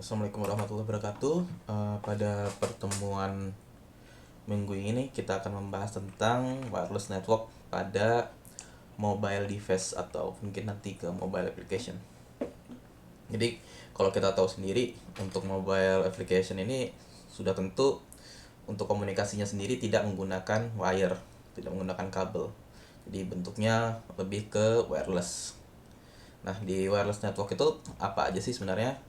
Assalamualaikum warahmatullahi wabarakatuh. Pada pertemuan minggu ini kita akan membahas tentang wireless network pada mobile device atau mungkin nanti ke mobile application. Jadi kalau kita tahu sendiri untuk mobile application ini sudah tentu untuk komunikasinya sendiri tidak menggunakan wire, tidak menggunakan kabel. Jadi bentuknya lebih ke wireless. Nah, di wireless network itu apa aja sih sebenarnya?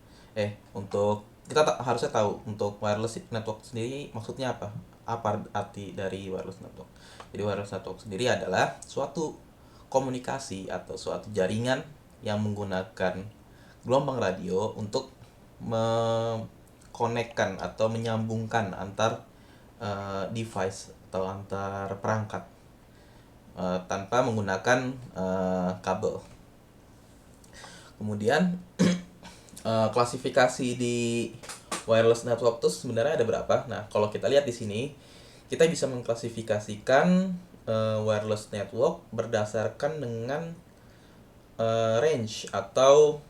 Untuk kita harusnya tahu untuk wireless network sendiri maksudnya apa? Apa arti dari wireless network? Jadi wireless network sendiri adalah suatu komunikasi atau suatu jaringan yang menggunakan gelombang radio untuk mengkonekkan atau menyambungkan antar device atau antar perangkat tanpa menggunakan kabel. Kemudian klasifikasi di wireless network itu sebenarnya ada berapa? Nah, kalau kita lihat di sini, kita bisa mengklasifikasikan wireless network berdasarkan dengan range atau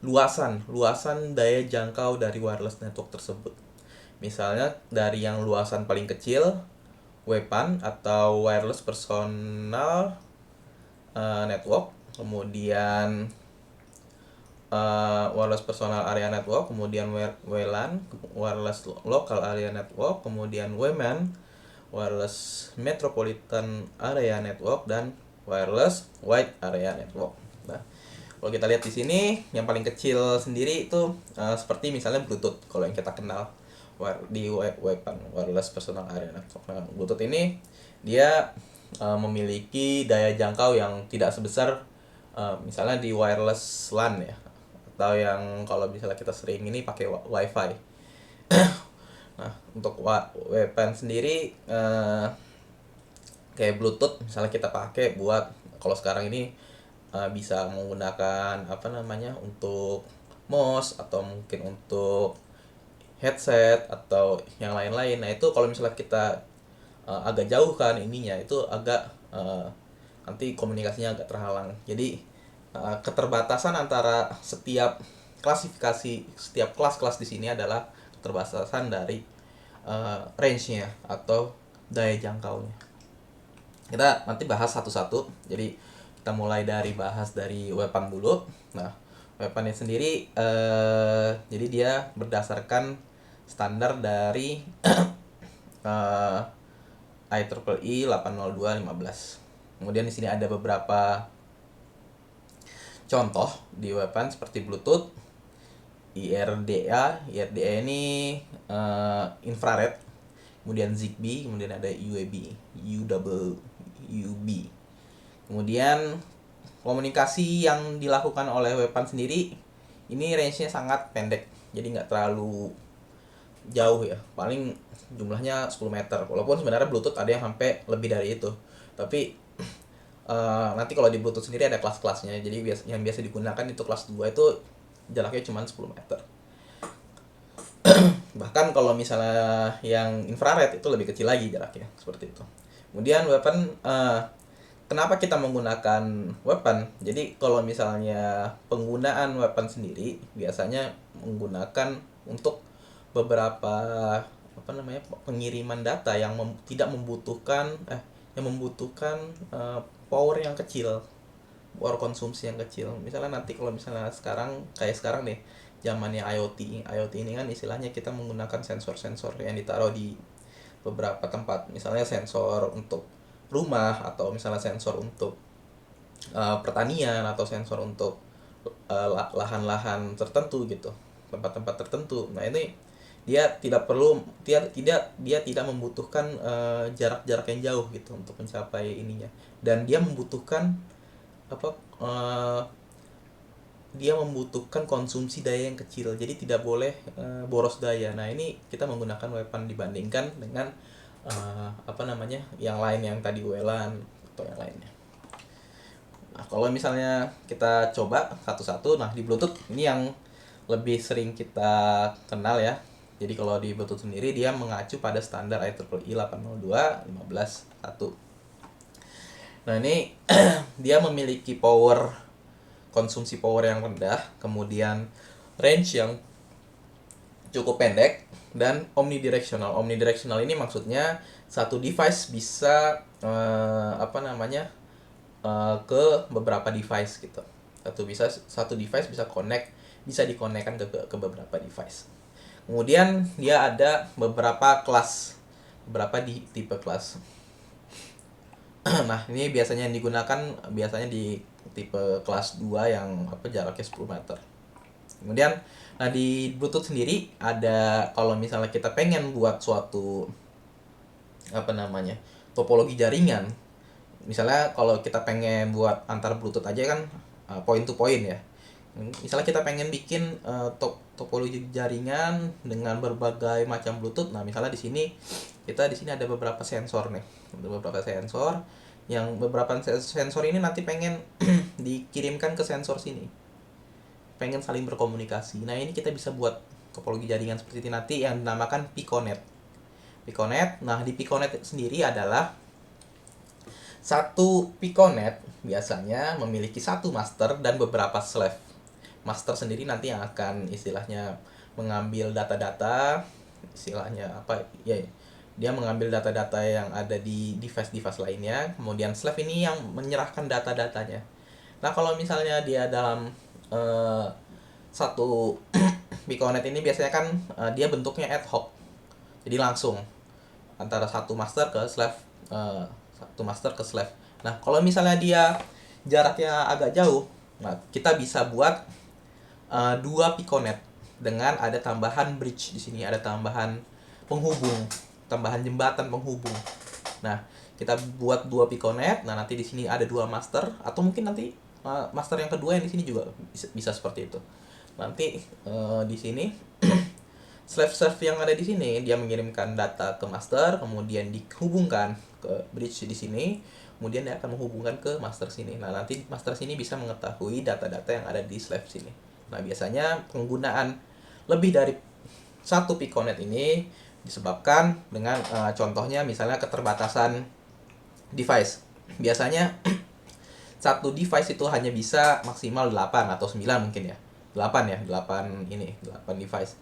luasan daya jangkau dari wireless network tersebut. Misalnya dari yang luasan paling kecil, WPAN atau wireless personal network, kemudian wireless personal area network, kemudian WLAN, wireless local area network, kemudian WMAN, wireless metropolitan area network, dan wireless wide area network. Nah, kalau kita lihat di sini yang paling kecil sendiri itu seperti misalnya Bluetooth kalau yang kita kenal di WPAN, wireless personal area network. Nah, Bluetooth ini dia memiliki daya jangkau yang tidak sebesar misalnya di wireless LAN ya, atau yang kalau misalnya kita sering ini pakai WiFi. Nah, untuk WPAN sendiri kayak Bluetooth misalnya kita pakai buat kalau sekarang ini bisa menggunakan untuk mouse atau mungkin untuk headset atau yang lain-lain. Nah, itu kalau misalnya kita agak jauh kan ininya itu agak nanti komunikasinya agak terhalang. Jadi keterbatasan antara setiap klasifikasi setiap kelas-kelas di sini adalah keterbatasan dari range-nya atau daya jangkaunya. Kita nanti bahas satu-satu. Jadi kita mulai dari bahas dari WPAN dulu. Nah, WPAN ini sendiri jadi dia berdasarkan standar dari IEEE 802.15. Kemudian di sini ada beberapa contoh di WPAN seperti Bluetooth, IRDA. IRDA ini infrared, kemudian Zigbee, kemudian ada UWB. Kemudian komunikasi yang dilakukan oleh WPAN sendiri ini range-nya sangat pendek, jadi nggak terlalu jauh ya, paling jumlahnya 10 meter. Walaupun sebenarnya Bluetooth ada yang sampai lebih dari itu, tapi nanti kalau di Bluetooth sendiri ada kelas-kelasnya. Jadi yang biasa digunakan itu kelas 2 itu jaraknya cuma 10 meter. Bahkan kalau misalnya yang infrared itu lebih kecil lagi jaraknya, seperti itu. Kemudian weapon, kenapa kita menggunakan weapon? Jadi kalau misalnya penggunaan weapon sendiri biasanya menggunakan untuk beberapa pengiriman data yang tidak membutuhkan power yang kecil, power konsumsi yang kecil. Misalnya nanti kalau misalnya sekarang nih zamannya IoT ini kan istilahnya kita menggunakan sensor-sensor yang ditaruh di beberapa tempat, misalnya sensor untuk rumah atau misalnya sensor untuk pertanian atau sensor untuk lahan-lahan tertentu gitu, tempat-tempat tertentu. Nah, ini dia tidak membutuhkan jarak-jarak yang jauh gitu untuk mencapai ininya, dan dia membutuhkan apa dia membutuhkan konsumsi daya yang kecil, jadi tidak boleh boros daya. Nah, ini kita menggunakan weapon dibandingkan dengan yang lain yang tadi WLAN atau yang lainnya. Nah, kalau misalnya kita coba satu-satu, nah di Bluetooth ini yang lebih sering kita kenal ya. Jadi kalau di Bluetooth sendiri dia mengacu pada standar IEEE 802.15.1. Nah, ini dia memiliki power konsumsi power yang rendah, kemudian range yang cukup pendek, dan omnidirectional. Omnidirectional ini maksudnya satu device bisa ke beberapa device gitu. Satu device bisa dikonekkan ke beberapa device. Kemudian dia ada beberapa kelas, tipe kelas. Nah, ini biasanya yang digunakan di tipe kelas 2 yang jaraknya 10 meter. Kemudian di Bluetooth sendiri ada, kalau misalnya kita pengen buat suatu topologi jaringan. Misalnya kalau kita pengen buat antar Bluetooth aja kan point to point ya. Misalnya kita pengen bikin topologi jaringan dengan berbagai macam Bluetooth. Nah, misalnya di sini ada beberapa sensor nih. Ada beberapa sensor yang sensor ini nanti pengen dikirimkan ke sensor sini. Pengen saling berkomunikasi. Nah, ini kita bisa buat topologi jaringan seperti ini nanti yang dinamakan Piconet. Nah, di Piconet sendiri adalah satu Piconet biasanya memiliki satu master dan beberapa slave. Master sendiri nanti yang akan istilahnya mengambil data-data, dia mengambil data-data yang ada di device-device lainnya. Kemudian slave ini yang menyerahkan data-datanya. Nah, kalau misalnya dia dalam satu Piconet ini biasanya kan dia bentuknya ad hoc. Jadi langsung antara satu master ke slave. Nah, kalau misalnya dia jaraknya agak jauh, nah kita bisa buat dua Piconet dengan ada tambahan bridge di sini, ada tambahan penghubung, tambahan jembatan penghubung. Nah, kita buat dua Piconet. Nah, nanti di sini ada dua master, atau mungkin nanti master yang kedua yang di sini juga bisa seperti itu. Nanti di sini slave yang ada di sini dia mengirimkan data ke master, kemudian dihubungkan ke bridge di sini, kemudian dia akan menghubungkan ke master sini. Nah, nanti master sini bisa mengetahui data-data yang ada di slave sini. Nah, biasanya penggunaan lebih dari satu Piconet ini disebabkan dengan contohnya misalnya keterbatasan device. Biasanya satu device itu hanya bisa maksimal 8 atau 9 mungkin ya. 8 device.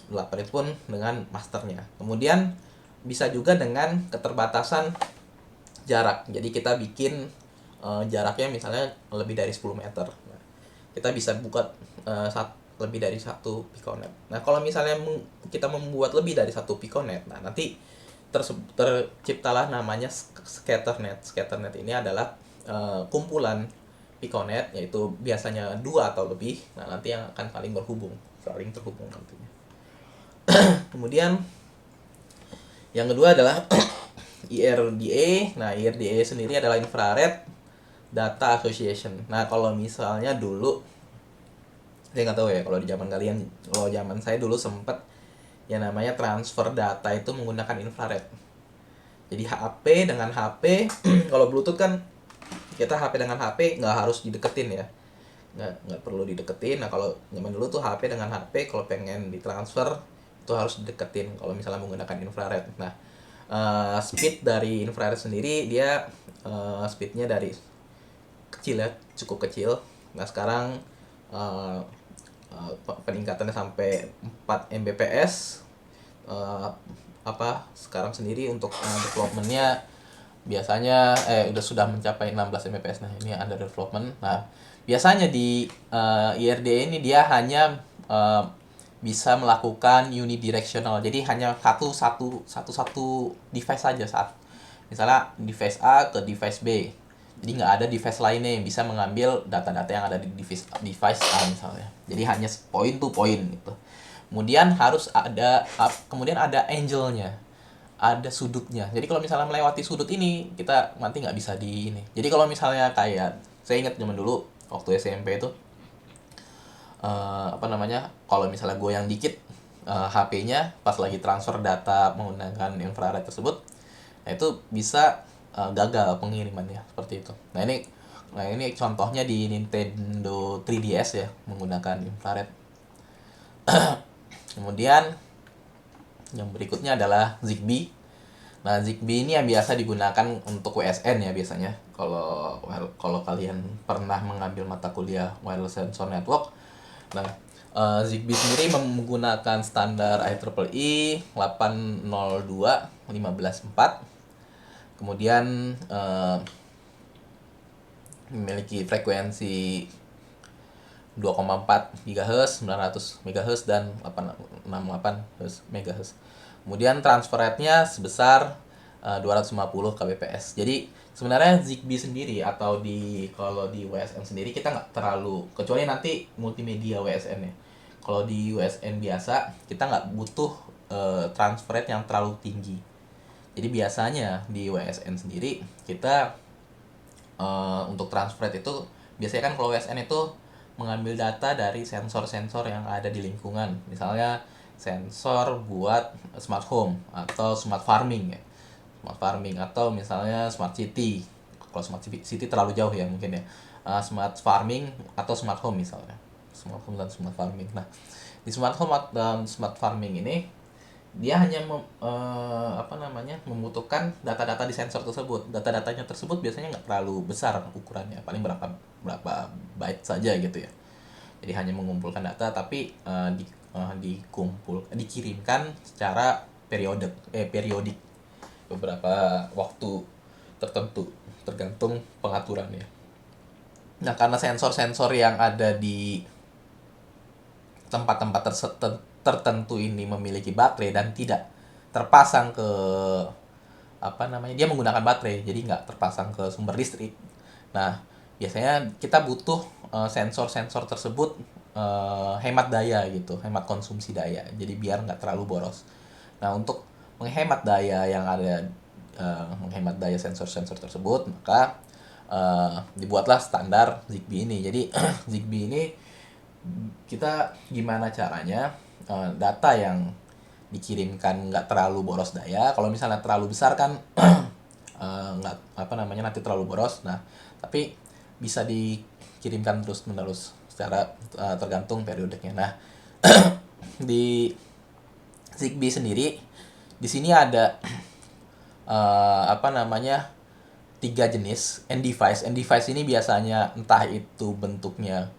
8 itu pun dengan masternya. Kemudian bisa juga dengan keterbatasan jarak. Jadi kita bikin jaraknya misalnya lebih dari 10 meter. Nah, kita bisa buka lebih dari satu Piconet. Nah, kalau misalnya kita membuat lebih dari satu Piconet, nah nanti terciptalah namanya scatternet. Scatternet ini adalah kumpulan Piconet, yaitu biasanya 2 atau lebih. Nah, nanti yang akan saling terhubung nantinya. Kemudian yang kedua adalah IRDA. Nah, IRDA sendiri adalah Infrared Data Association. Nah, kalau misalnya dulu, saya nggak tahu ya kalau di zaman kalian, kalau zaman saya dulu sempat yang namanya transfer data itu menggunakan infrared. Jadi HP dengan HP, kalau Bluetooth kan kita HP dengan HP nggak harus dideketin ya, nggak perlu dideketin. Nah, kalau zaman dulu tuh HP dengan HP kalau pengen ditransfer itu harus dideketin kalau misalnya menggunakan infrared. Nah, speed dari infrared sendiri dia speednya dari kecil ya, cukup kecil. Nah, sekarang peningkatannya sampai 4 Mbps. Sekarang sendiri untuk developmentnya biasanya sudah mencapai 16 Mbps. Nah, ini under development. Nah, biasanya di IRD ini dia hanya bisa melakukan unidirectional. Jadi hanya satu device saja saat misalnya device A ke device B. Jadi nggak ada device lainnya yang bisa mengambil data-data yang ada di device A misalnya. Jadi hanya point to point gitu. Kemudian ada angle-nya, ada sudutnya. Jadi kalau misalnya melewati sudut ini, kita nanti nggak bisa di ini. Jadi kalau misalnya kayak saya ingat zaman dulu waktu SMP itu kalau misalnya goyang dikit HP-nya pas lagi transfer data menggunakan infrared tersebut, nah itu bisa gagal pengirimannya seperti itu. Nah, ini contohnya di Nintendo 3DS ya, menggunakan infrared. Kemudian yang berikutnya adalah Zigbee. Nah, Zigbee ini yang biasa digunakan untuk WSN ya biasanya. Kalau kalau kalian pernah mengambil mata kuliah Wireless Sensor Network. Nah, Zigbee sendiri menggunakan standar IEEE 802.15.4. Kemudian memiliki frekuensi 2,4 GHz, 900 MHz dan 868 MHz. Kemudian transfer rate-nya sebesar 250 kbps. Jadi sebenarnya Zigbee sendiri atau kalau di WSN sendiri kita nggak terlalu, kecuali nanti multimedia WSN ya. Kalau di WSN biasa kita nggak butuh transfer rate yang terlalu tinggi. Jadi biasanya di WSN sendiri kita untuk transfer rate itu biasanya kan kalau WSN itu mengambil data dari sensor-sensor yang ada di lingkungan. Misalnya sensor buat smart home atau smart farming ya. Smart farming atau misalnya smart city. Kalau smart city terlalu jauh ya mungkin ya. Smart farming atau smart home misalnya. Smart home dan smart farming. Nah, di smart home dan smart farming ini dia hanya membutuhkan data-data di sensor tersebut. Data-datanya tersebut biasanya nggak terlalu besar ukurannya, paling berapa byte saja gitu ya. Jadi hanya mengumpulkan data tapi dikirimkan secara periodik beberapa waktu tertentu tergantung pengaturannya. Nah, karena sensor-sensor yang ada di tempat-tempat tertentu ini memiliki baterai dan tidak terpasang ke dia menggunakan baterai, jadi nggak terpasang ke sumber listrik. Nah, biasanya kita butuh sensor-sensor tersebut hemat daya gitu, hemat konsumsi daya, jadi biar nggak terlalu boros. Nah, untuk menghemat daya menghemat daya sensor-sensor tersebut, maka dibuatlah standar Zigbee ini. Jadi Zigbee ini kita gimana caranya data yang dikirimkan nggak terlalu boros daya. Kalau misalnya terlalu besar kan nggak nanti terlalu boros. Nah, tapi bisa dikirimkan terus menerus secara tergantung periodiknya. Nah, di Zigbee sendiri di sini ada 3 jenis end device. End device ini biasanya entah itu bentuknya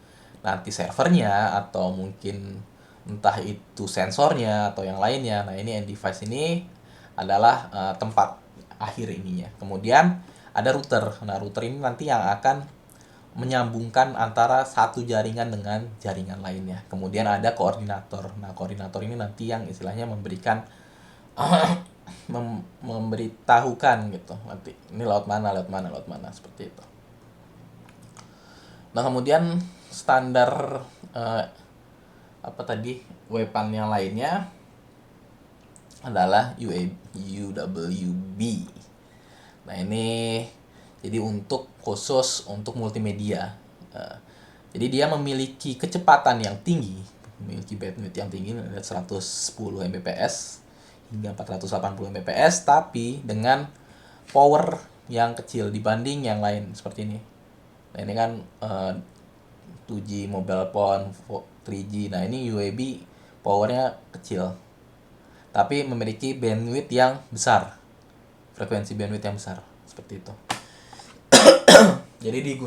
nanti servernya atau mungkin entah itu sensornya atau yang lainnya. Nah, ini end device ini adalah tempat akhir ininya. Kemudian ada router. Nah, router ini nanti yang akan menyambungkan antara satu jaringan dengan jaringan lainnya. Kemudian ada koordinator. Nah, koordinator ini nanti yang istilahnya memberikan memberitahukan gitu, nanti ini laut mana seperti itu. Nah, kemudian standar WPAN yang lainnya adalah UWB. Nah, ini jadi khusus untuk multimedia. Jadi dia memiliki kecepatan yang tinggi, memiliki bandwidth yang tinggi, 110 Mbps hingga 480 Mbps, tapi dengan power yang kecil dibanding yang lain seperti ini. Nah, ini kan 2G mobile phone, 3G. Nah, ini UWB powernya kecil, tapi memiliki bandwidth yang besar, frekuensi bandwidth yang besar, seperti itu. Jadi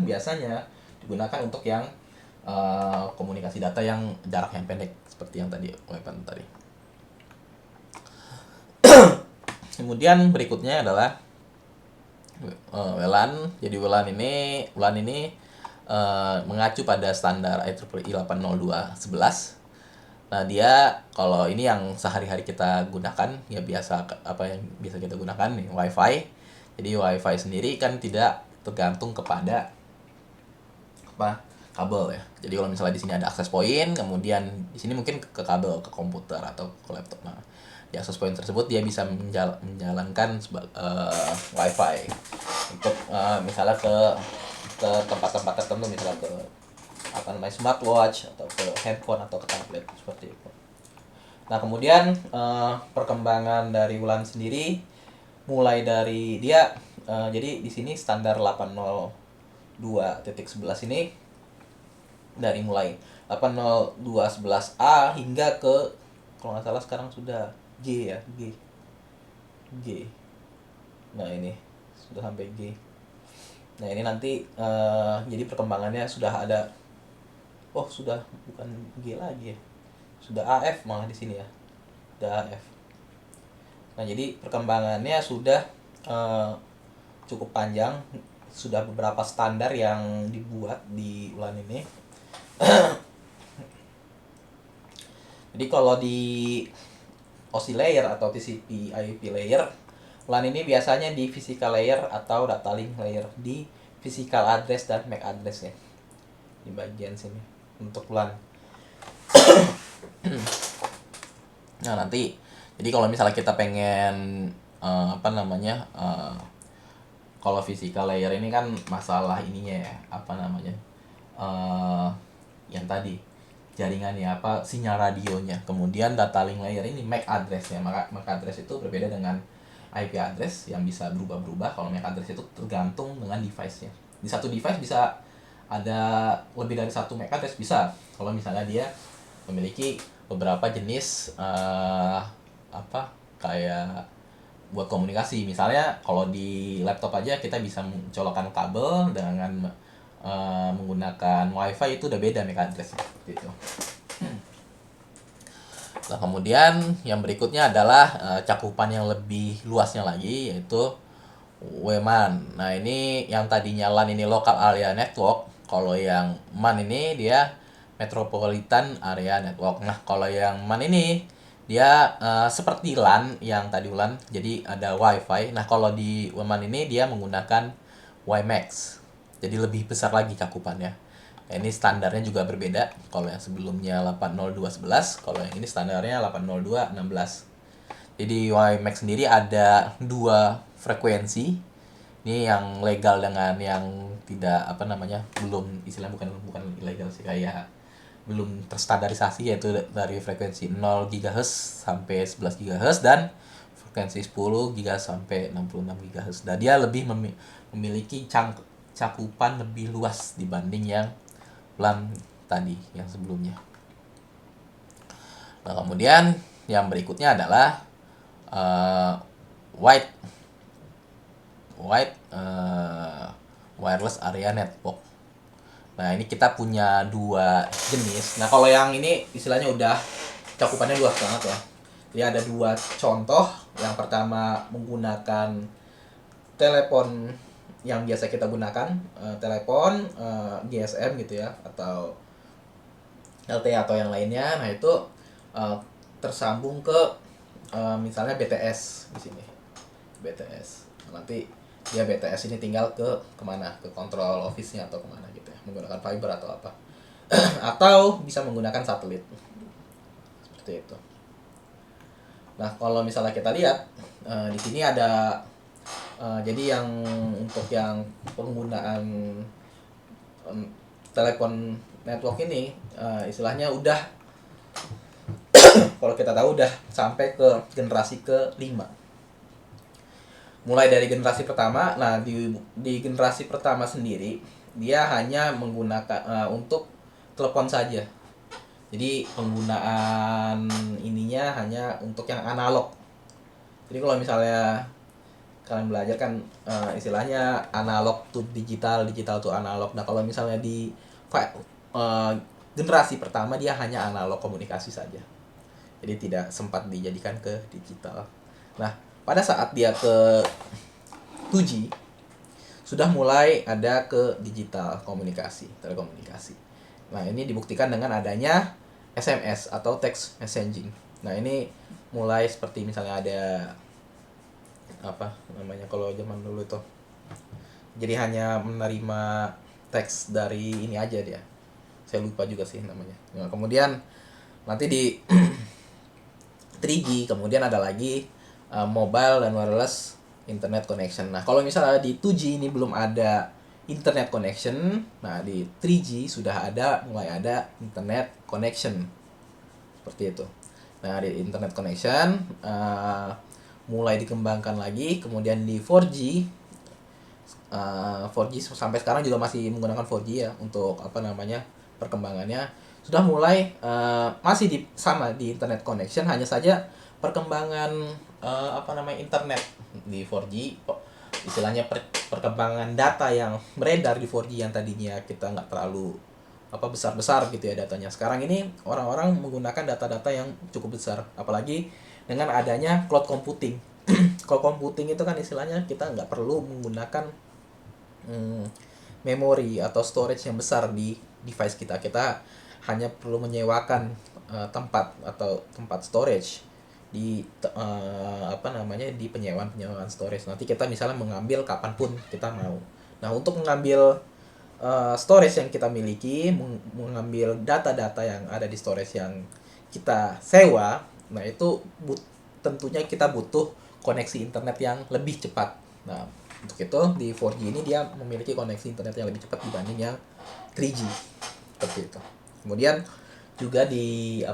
biasanya digunakan untuk yang komunikasi data yang jarak yang pendek, seperti yang tadi WPAN tadi. Kemudian berikutnya adalah WLAN. Jadi WLAN ini mengacu pada standar IEEE 802.11. Nah, dia kalau ini yang sehari-hari kita gunakan ya yang biasa kita gunakan nih, WiFi. Jadi WiFi sendiri kan tidak tergantung kepada kabel ya. Jadi kalau misalnya di sini ada access point, kemudian di sini mungkin ke kabel, ke komputer atau ke laptop. Nah, di access point tersebut dia bisa menjalankan WiFi untuk misalnya ke tempat-tempat tertentu, misalnya ke smartwatch atau ke handphone atau ke tablet seperti itu. Nah, kemudian perkembangan dari WLAN sendiri mulai dari dia jadi di sini standar 802.11 ini dari mulai 802.11a hingga ke, kalau nggak salah sekarang sudah G ya, G G. Nah ini sudah sampai G. Nah ini nanti jadi perkembangannya sudah ada. Oh sudah bukan G lagi ya, sudah AF malah di sini ya, sudah AF. Nah jadi perkembangannya sudah cukup panjang, sudah beberapa standar yang dibuat di ULAN ini. Jadi kalau di OSI layer atau TCP IP layer, LAN ini biasanya di physical layer atau data link layer, di physical address dan MAC address ya, di bagian sini untuk LAN. Nah nanti jadi kalau misalnya kita pengen kalau physical layer ini kan masalah ininya ya, yang tadi jaringannya sinyal radionya. Kemudian data link layer ini MAC address ya. MAC address itu berbeda dengan IP address yang bisa berubah-berubah. Kalau MAC address itu tergantung dengan device-nya. Di satu device bisa ada lebih dari satu MAC address, bisa. Kalau misalnya dia memiliki beberapa jenis kayak buat komunikasi. Misalnya kalau di laptop aja kita bisa mencolokkan kabel dengan menggunakan WiFi, itu udah beda MAC address gitu. Nah kemudian yang berikutnya adalah cakupan yang lebih luasnya lagi, yaitu WMAN. Nah ini yang tadinya LAN ini local area network, kalau yang MAN ini dia metropolitan area network. Nah kalau yang MAN ini dia seperti LAN yang tadi LAN, jadi ada WiFi. Nah kalau di WMAN ini dia menggunakan WiMAX, jadi lebih besar lagi cakupannya. Nah, ini standarnya juga berbeda. Kalau yang sebelumnya 802.11, kalau yang ini standarnya 802.16. Jadi WiMAX sendiri ada dua frekuensi. Ini yang legal dengan yang tidak belum, istilah bukan ilegal sih, kayak belum terstandarisasi, yaitu dari frekuensi 0 GHz sampai 11 GHz dan frekuensi 10 GHz sampai 66 GHz. Dan dia lebih memiliki cakupan lebih luas dibanding yang LAN tadi yang sebelumnya. Nah kemudian yang berikutnya adalah wide wireless area network. Nah ini kita punya dua jenis. Nah kalau yang ini istilahnya udah cakupannya luas banget ya. Jadi ada dua contoh. Yang pertama menggunakan telepon yang biasa kita gunakan, telepon GSM gitu ya, atau LTE atau yang lainnya. Nah itu tersambung ke misalnya BTS di sini, BTS. Nanti dia BTS ini tinggal kemana, ke kontrol office-nya atau kemana gitu ya, menggunakan fiber atau apa. Atau bisa menggunakan satelit seperti itu. Nah kalau misalnya kita lihat di sini ada jadi yang untuk yang penggunaan telepon network ini istilahnya udah kalau kita tahu udah sampai ke generasi ke-5. Mulai dari generasi pertama. Nah di generasi pertama sendiri dia hanya menggunakan untuk telepon saja. Jadi penggunaan ininya hanya untuk yang analog. Jadi kalau misalnya kalian belajar kan istilahnya analog to digital, digital to analog. Nah kalau misalnya di generasi pertama dia hanya analog komunikasi saja, jadi tidak sempat dijadikan ke digital. Nah pada saat dia ke 2G sudah mulai ada ke digital komunikasi, telekomunikasi. Nah ini dibuktikan dengan adanya SMS atau text messaging. Nah ini mulai seperti misalnya ada kalau zaman dulu itu jadi hanya menerima teks dari ini aja dia, saya lupa juga sih namanya. Nah, kemudian nanti di 3G kemudian ada lagi mobile dan wireless internet connection. Nah kalau misalnya di 2G ini belum ada internet connection, nah di 3G sudah mulai ada internet connection seperti itu. Nah di internet connection mulai dikembangkan lagi. Kemudian di 4G 4G sampai sekarang juga masih menggunakan 4G ya untuk perkembangannya. Sudah mulai masih sama di internet connection, hanya saja perkembangan internet di 4G, istilahnya perkembangan data yang beredar di 4G yang tadinya kita nggak terlalu besar-besar gitu ya datanya. Sekarang ini orang-orang menggunakan data-data yang cukup besar, apalagi dengan adanya cloud computing. Cloud computing itu kan istilahnya kita nggak perlu menggunakan memori atau storage yang besar di device kita. Kita hanya perlu menyewakan tempat storage di di penyewaan storage. Nanti kita misalnya mengambil kapanpun kita mau. Nah, untuk mengambil storage yang kita miliki, mengambil data-data yang ada di storage yang kita sewa, nah itu tentunya kita butuh koneksi internet yang lebih cepat. Nah, untuk itu di 4G ini dia memiliki koneksi internet yang lebih cepat dibanding yang 3G. Seperti itu. Kemudian juga di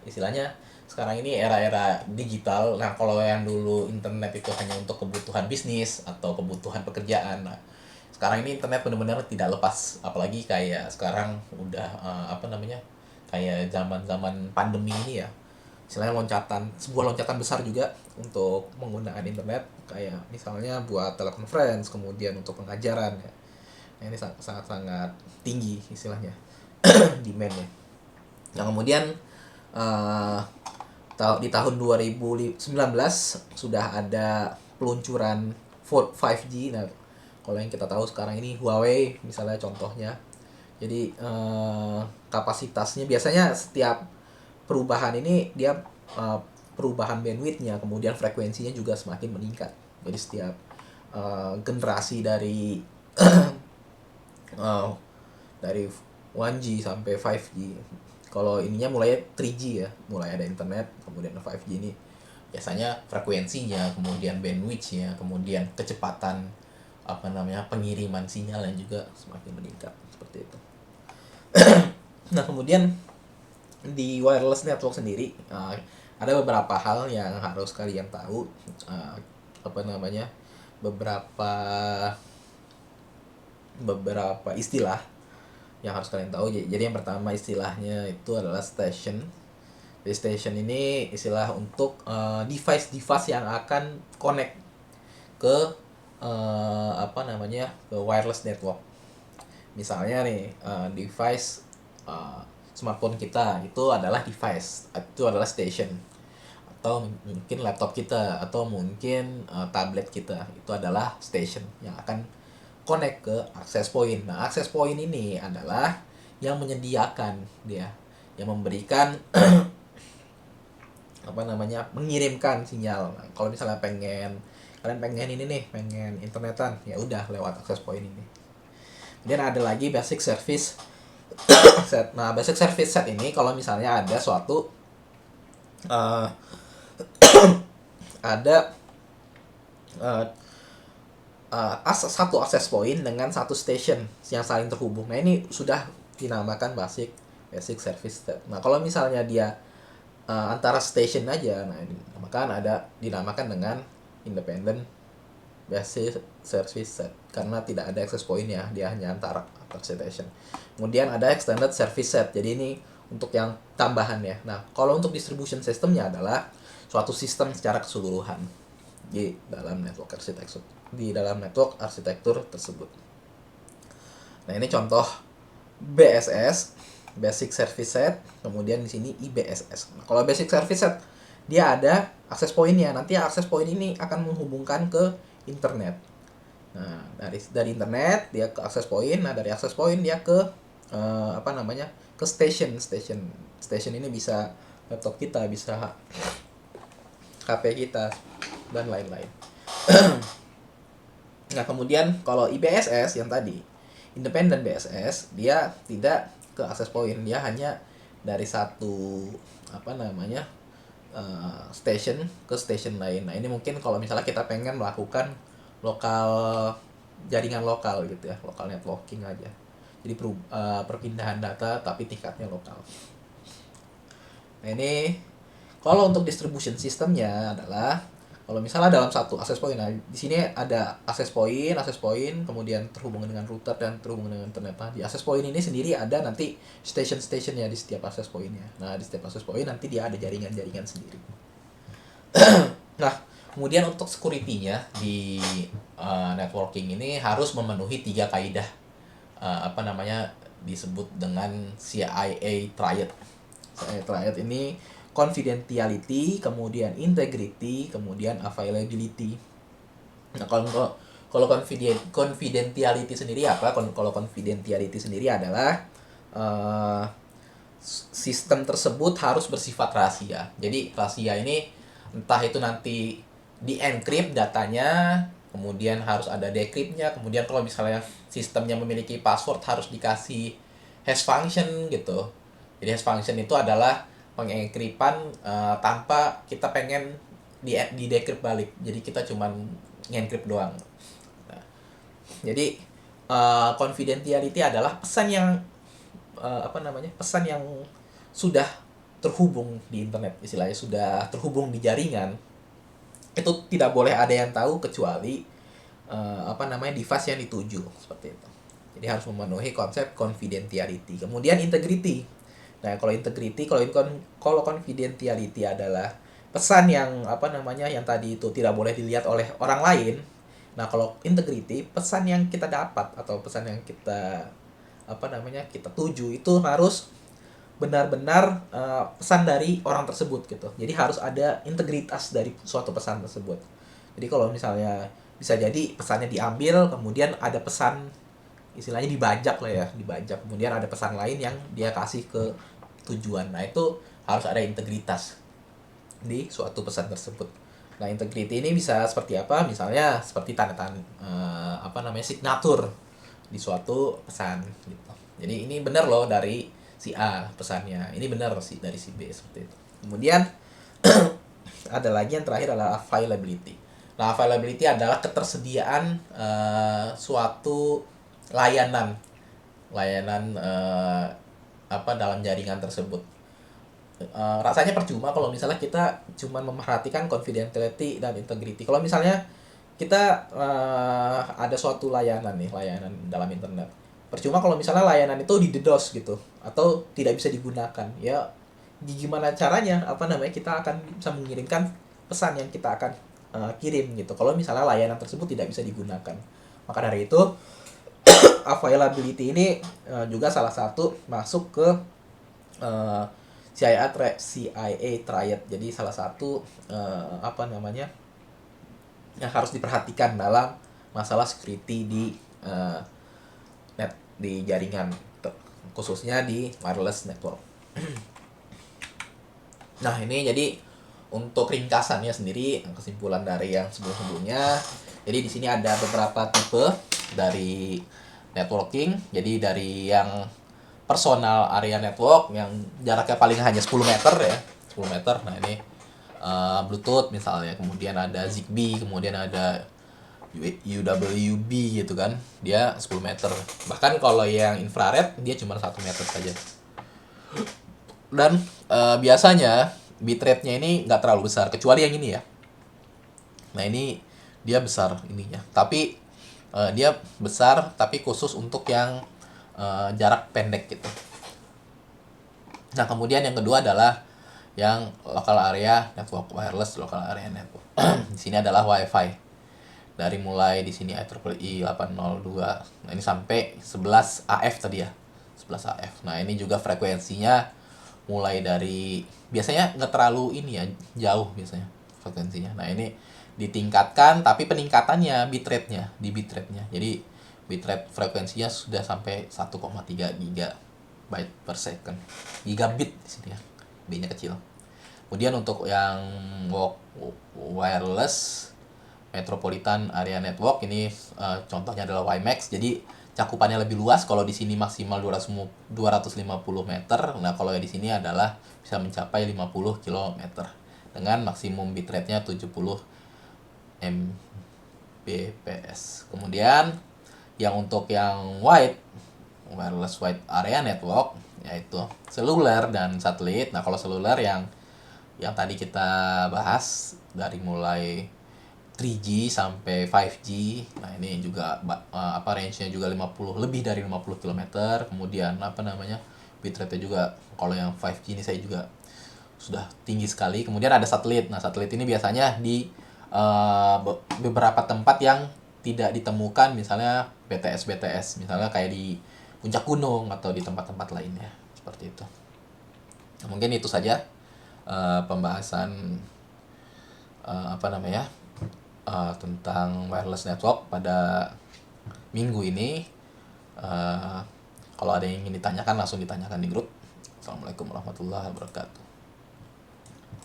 istilahnya sekarang ini era-era digital. Nah, kalau yang dulu internet itu hanya untuk kebutuhan bisnis atau kebutuhan pekerjaan. Nah, sekarang ini internet benar-benar tidak lepas, apalagi kayak sekarang udah kayak zaman-zaman pandemi ini ya. Istilahnya sebuah loncatan besar juga untuk menggunakan internet, kayak misalnya buat telekonferensi, kemudian untuk pengajaran ya. Nah, ini sangat-sangat tinggi istilahnya demand-nya. Nah, kemudian di tahun 2019 sudah ada peluncuran 5G. Nah, kalau yang kita tahu sekarang ini Huawei misalnya contohnya. Jadi kapasitasnya biasanya setiap perubahan ini dia perubahan bandwidthnya, kemudian frekuensinya juga semakin meningkat. Jadi setiap generasi dari dari 1G sampai 5G. Kalau ininya mulai 3G ya, mulai ada internet, kemudian 5G ini biasanya frekuensinya, kemudian bandwidthnya, kemudian kecepatan pengiriman sinyal yang juga semakin meningkat seperti itu. Nah, kemudian di wireless network sendiri ada beberapa hal yang harus kalian tahu, beberapa istilah yang harus kalian tahu. Jadi yang pertama istilahnya itu adalah station. Jadi station ini istilah untuk device yang akan connect ke ke wireless network. Misalnya nih device smartphone kita itu adalah device, itu adalah station. Atau mungkin laptop kita, atau mungkin tablet kita, itu adalah station yang akan connect ke access point. Nah, access point ini adalah yang menyediakan dia, yang memberikan mengirimkan sinyal. Nah, kalau misalnya kalian pengen ini nih, pengen internetan, ya udah lewat access point ini. Kemudian ada lagi basic service set. Nah, basic service set ini kalau misalnya ada suatu ada satu access point dengan satu station yang saling terhubung. Nah, ini sudah dinamakan basic service set. Nah, kalau misalnya dia antara station aja, nah ini dinamakan dengan independent basic service set, karena tidak ada access point ya, dia hanya antar station. Kemudian ada extended service set, jadi ini untuk yang tambahan ya. Nah, kalau untuk distribution systemnya adalah suatu sistem secara keseluruhan di dalam network arsitektur tersebut. Nah, ini contoh BSS, basic service set, kemudian di sini IBSS. Nah, kalau basic service set dia ada access point-nya. Nanti access point ini akan menghubungkan ke internet. Nah, dari internet dia ke access point. Nah, dari access point dia ke ke station. Station ini bisa laptop kita, bisa HP kita, dan lain-lain. Nah, kemudian kalau IBSS yang tadi, independent BSS, dia tidak ke access point, dia hanya dari satu station ke station lain. Nah, ini mungkin kalau misalnya kita pengen melakukan jaringan lokal gitu ya, local networking aja. Jadi perpindahan data tapi tingkatnya lokal. Nah, ini kalau untuk distribution systemnya adalah kalau misalnya dalam satu access point, nah di sini ada access point, kemudian terhubung dengan router dan terhubung dengan internet. Nah, di access point ini sendiri ada nanti station-stationnya di setiap access point-nya. Nah, di setiap access point nanti dia ada jaringan-jaringan sendiri. Nah, kemudian untuk security-nya di networking ini harus memenuhi 3 kaidah, apa namanya, disebut dengan CIA triad. CIA triad ini confidentiality, kemudian integrity, kemudian availability. Nah, kalau confidentiality sendiri apa? Kalau confidentiality sendiri adalah eh, sistem tersebut harus bersifat rahasia. Jadi rahasia ini entah itu nanti di encrypt datanya, kemudian harus ada decryptnya, kemudian kalau misalnya sistemnya memiliki password harus dikasih hash function gitu. Jadi hash function itu adalah pengenkripan tanpa kita pengen di decrypt balik. Jadi kita cuman ngencrypt doang. Nah, jadi confidentiality adalah pesan yang pesan yang sudah terhubung di internet, istilahnya sudah terhubung di jaringan, itu tidak boleh ada yang tahu kecuali device yang dituju, seperti itu. Jadi harus memenuhi konsep confidentiality. Kemudian integrity. Nah, kalau confidentiality adalah pesan yang yang tadi itu tidak boleh dilihat oleh orang lain. Nah, kalau integrity, pesan yang kita dapat atau pesan yang kita tuju itu harus benar-benar pesan dari orang tersebut gitu. Jadi harus ada integritas dari suatu pesan tersebut. Jadi kalau misalnya bisa jadi pesannya diambil, kemudian ada pesan istilahnya dibajak lah ya, dibajak. Kemudian ada pesan lain yang dia kasih ke tujuan. Nah, itu harus ada integritas di suatu pesan tersebut. Nah, integrity ini bisa seperti apa? Misalnya seperti tanda tangan signatur di suatu pesan gitu. Jadi ini benar loh dari si A pesannya, ini benar sih dari si B, seperti itu. Kemudian ada lagi yang terakhir adalah availability. Nah, availability adalah ketersediaan suatu layanan layanan dalam jaringan tersebut. Rasanya percuma kalau misalnya kita cuma memperhatikan confidentiality dan integrity. Kalau misalnya kita ada suatu layanan dalam internet, percuma kalau misalnya layanan itu di DDoS gitu atau tidak bisa digunakan. Ya, gimana caranya kita akan bisa mengirimkan pesan yang kita akan kirim gitu kalau misalnya layanan tersebut tidak bisa digunakan. Maka dari itu availability ini juga salah satu masuk ke uh, CIA triad. Jadi salah satu yang harus diperhatikan dalam masalah security di net, di jaringan, khususnya di wireless network. Nah, ini jadi untuk ringkasannya sendiri, kesimpulan dari yang sebelum-sebelumnya. Jadi di sini ada beberapa tipe dari networking. Jadi dari yang personal area network yang jaraknya paling hanya 10 meter ya, 10 meter. Nah, ini Bluetooth misalnya, kemudian ada Zigbee, kemudian ada UWB gitu kan, dia 10 meter. Bahkan kalau yang infrared dia cuma 1 meter saja. Dan biasanya bitrate-nya ini nggak terlalu besar, kecuali yang ini ya. Nah, ini dia besar ininya, tapi dia besar tapi khusus untuk yang jarak pendek gitu. Nah, kemudian yang kedua adalah yang local area network, wireless local area network. Di sini adalah WiFi. Dari mulai di sini IEEE 802. Nah, ini sampai 11 AF tadi ya. 11 AF. Nah, ini juga frekuensinya mulai dari biasanya nggak terlalu ini ya, jauh biasanya frekuensinya. Nah, ini ditingkatkan tapi peningkatannya bitrate-nya, di bitrate-nya. Jadi bitrate frekuensinya sudah sampai 1,3 gigabyte per second. Gigabit di sini ya. B-nya kecil. Kemudian untuk yang wireless metropolitan area network ini contohnya adalah WiMAX. Jadi cakupannya lebih luas. Kalau di sini maksimal 250 meter. Nah, kalau di sini adalah bisa mencapai 50 km dengan maksimum bitrate-nya 70 Mbps. Kemudian yang untuk yang wireless wide area network yaitu seluler dan satelit. Nah, kalau seluler yang tadi kita bahas dari mulai 3G sampai 5G. Nah, ini juga range-nya juga lebih dari 50 km. Kemudian bitrate-nya juga kalau yang 5G ini saya juga sudah tinggi sekali. Kemudian ada satelit. Nah, satelit ini biasanya di beberapa tempat yang tidak ditemukan, misalnya BTS, misalnya kayak di puncak gunung atau di tempat-tempat lainnya, seperti itu. Nah, mungkin itu saja pembahasan tentang wireless network pada minggu ini. Kalau ada yang ingin ditanyakan, langsung ditanyakan di grup. Assalamualaikum warahmatullahi wabarakatuh.